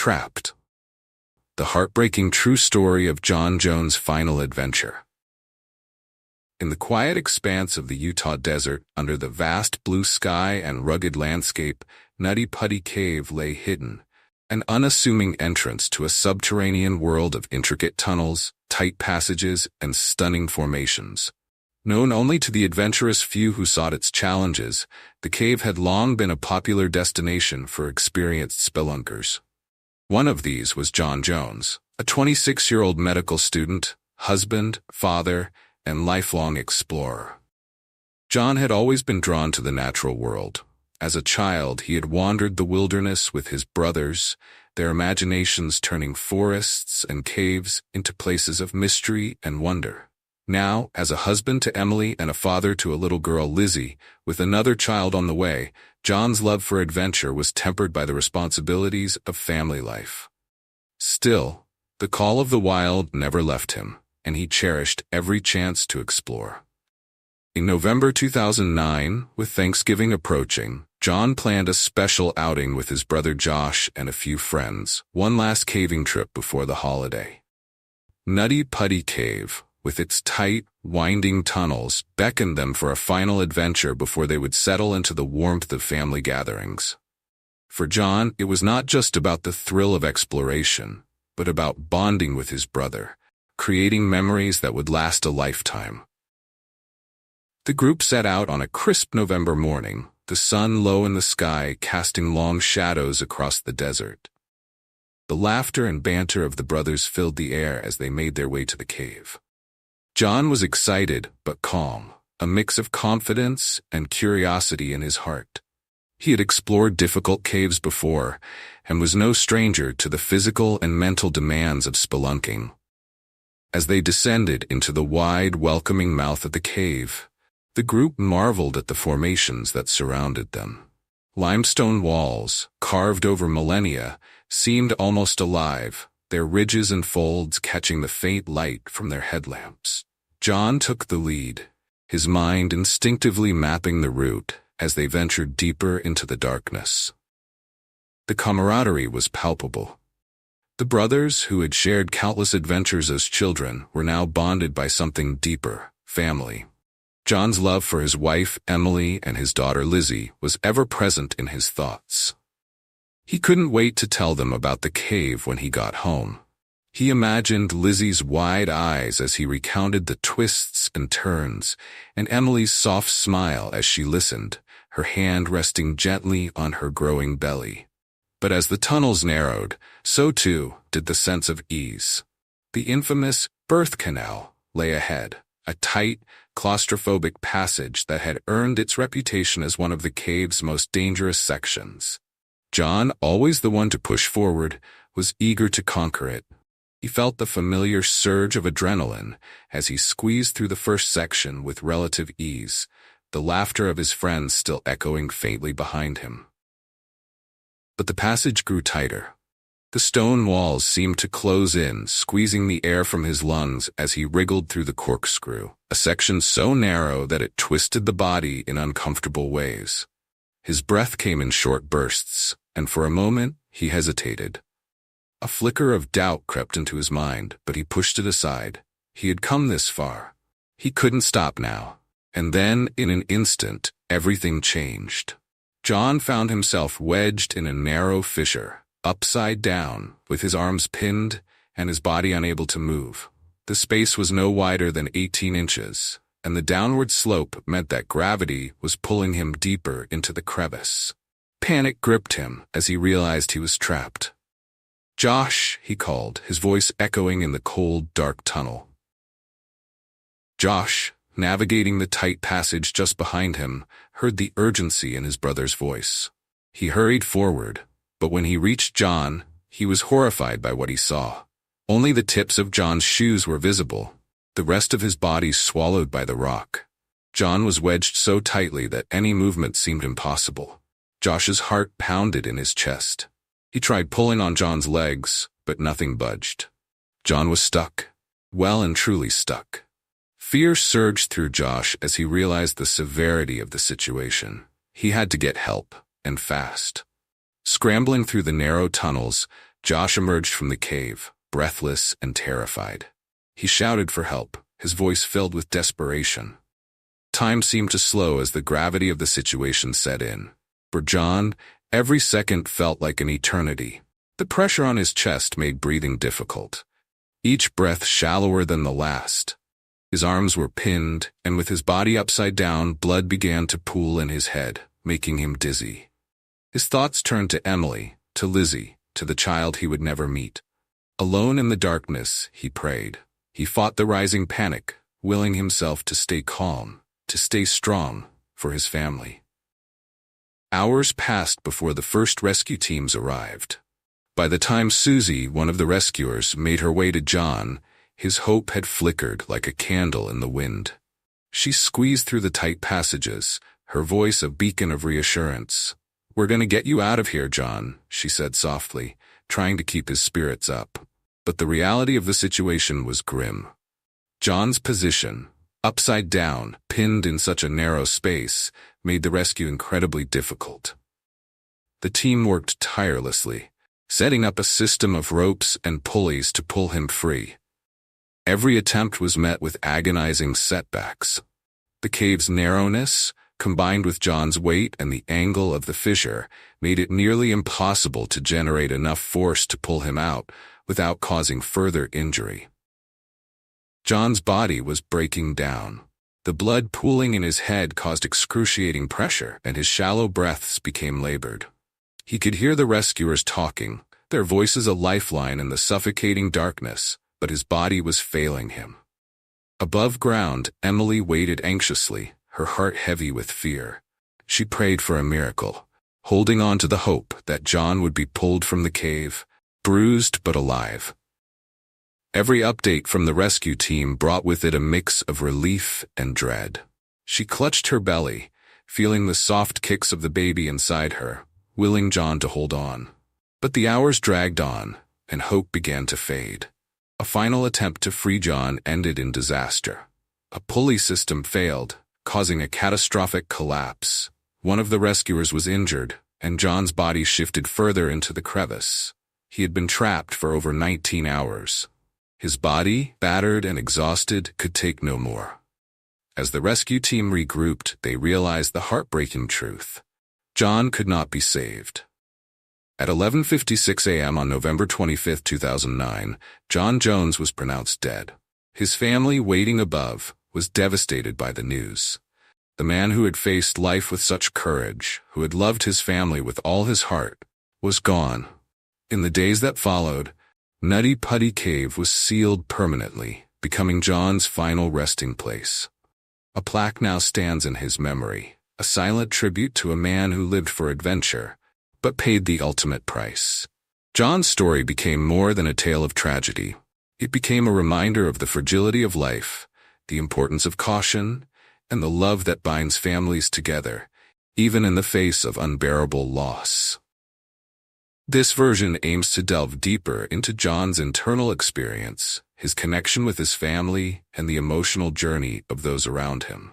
Trapped. The heartbreaking true story of John Jones' final adventure. In the quiet expanse of the Utah desert, under the vast blue sky and rugged landscape, Nutty Putty Cave lay hidden, an unassuming entrance to a subterranean world of intricate tunnels, tight passages, and stunning formations. Known only to the adventurous few who sought its challenges, the cave had long been a popular destination for experienced spelunkers. One of these was John Jones, a 26-year-old medical student, husband, father, and lifelong explorer. John had always been drawn to the natural world. As a child, he had wandered the wilderness with his brothers, their imaginations turning forests and caves into places of mystery and wonder. Now, as a husband to Emily and a father to a little girl, Lizzie, with another child on the way, John's love for adventure was tempered by the responsibilities of family life. Still, the call of the wild never left him, and he cherished every chance to explore. In November 2009, with Thanksgiving approaching, John planned a special outing with his brother Josh and a few friends, one last caving trip before the holiday. Nutty Putty Cave, with its tight, winding tunnels, beckoned them for a final adventure before they would settle into the warmth of family gatherings. For John, it was not just about the thrill of exploration, but about bonding with his brother, creating memories that would last a lifetime. The group set out on a crisp November morning, the sun low in the sky casting long shadows across the desert. The laughter and banter of the brothers filled the air as they made their way to the cave. John was excited but calm, a mix of confidence and curiosity in his heart. He had explored difficult caves before and was no stranger to the physical and mental demands of spelunking. As they descended into the wide, welcoming mouth of the cave, the group marveled at the formations that surrounded them. Limestone walls, carved over millennia, seemed almost alive, their ridges and folds catching the faint light from their headlamps. John took the lead, his mind instinctively mapping the route as they ventured deeper into the darkness. The camaraderie was palpable. The brothers, who had shared countless adventures as children, were now bonded by something deeper: family. John's love for his wife, Emily, and his daughter, Lizzie, was ever present in his thoughts. He couldn't wait to tell them about the cave when he got home. He imagined Lizzie's wide eyes as he recounted the twists and turns, and Emily's soft smile as she listened, her hand resting gently on her growing belly. But as the tunnels narrowed, so too did the sense of ease. The infamous birth canal lay ahead, a tight, claustrophobic passage that had earned its reputation as one of the cave's most dangerous sections. John, always the one to push forward, was eager to conquer it. He felt the familiar surge of adrenaline as he squeezed through the first section with relative ease, the laughter of his friends still echoing faintly behind him. But the passage grew tighter. The stone walls seemed to close in, squeezing the air from his lungs as he wriggled through the corkscrew, a section so narrow that it twisted the body in uncomfortable ways. His breath came in short bursts, and for a moment he hesitated. A flicker of doubt crept into his mind, but he pushed it aside. He had come this far. He couldn't stop now. And then, in an instant, everything changed. John found himself wedged in a narrow fissure, upside down, with his arms pinned and his body unable to move. The space was no wider than 18 inches, and the downward slope meant that gravity was pulling him deeper into the crevice. Panic gripped him as he realized he was trapped. "Josh," he called, his voice echoing in the cold, dark tunnel. Josh, navigating the tight passage just behind him, heard the urgency in his brother's voice. He hurried forward, but when he reached John, he was horrified by what he saw. Only the tips of John's shoes were visible, the rest of his body swallowed by the rock. John was wedged so tightly that any movement seemed impossible. Josh's heart pounded in his chest. He tried pulling on John's legs, but nothing budged. John was stuck, well and truly stuck. Fear surged through Josh as he realized the severity of the situation. He had to get help, and fast. Scrambling through the narrow tunnels, Josh emerged from the cave, breathless and terrified. He shouted for help, his voice filled with desperation. Time seemed to slow as the gravity of the situation set in. For John, every second felt like an eternity. The pressure on his chest made breathing difficult, each breath shallower than the last. His arms were pinned, and with his body upside down, blood began to pool in his head, making him dizzy. His thoughts turned to Emily, to Lizzie, to the child he would never meet. Alone in the darkness, he prayed. He fought the rising panic, willing himself to stay calm, to stay strong for his family. Hours passed before the first rescue teams arrived. By the time Susie, one of the rescuers, made her way to John, his hope had flickered like a candle in the wind. She squeezed through the tight passages, her voice a beacon of reassurance. "We're going to get you out of here, John," she said softly, trying to keep his spirits up. But the reality of the situation was grim. John's position, upside down, pinned in such a narrow space, made the rescue incredibly difficult. The team worked tirelessly, setting up a system of ropes and pulleys to pull him free. Every attempt was met with agonizing setbacks. The cave's narrowness, combined with John's weight and the angle of the fissure, made it nearly impossible to generate enough force to pull him out without causing further injury. John's body was breaking down. The blood pooling in his head caused excruciating pressure, and his shallow breaths became labored. He could hear the rescuers talking, their voices a lifeline in the suffocating darkness, but his body was failing him. Above ground, Emily waited anxiously, her heart heavy with fear. She prayed for a miracle, holding on to the hope that John would be pulled from the cave, bruised but alive. Every update from the rescue team brought with it a mix of relief and dread. She clutched her belly, feeling the soft kicks of the baby inside her, willing John to hold on. But the hours dragged on, and hope began to fade. A final attempt to free John ended in disaster. A pulley system failed, causing a catastrophic collapse. One of the rescuers was injured, and John's body shifted further into the crevice. He had been trapped for over 19 hours. His body, battered and exhausted, could take no more. As the rescue team regrouped, they realized the heartbreaking truth. John could not be saved. At 11:56 a.m. on November 25, 2009, John Jones was pronounced dead. His family, waiting above, was devastated by the news. The man who had faced life with such courage, who had loved his family with all his heart, was gone. In the days that followed, Nutty Putty Cave was sealed permanently, becoming John's final resting place. A plaque now stands in his memory, a silent tribute to a man who lived for adventure, but paid the ultimate price. John's story became more than a tale of tragedy. It became a reminder of the fragility of life, the importance of caution, and the love that binds families together, even in the face of unbearable loss. This version aims to delve deeper into John's internal experience, his connection with his family, and the emotional journey of those around him.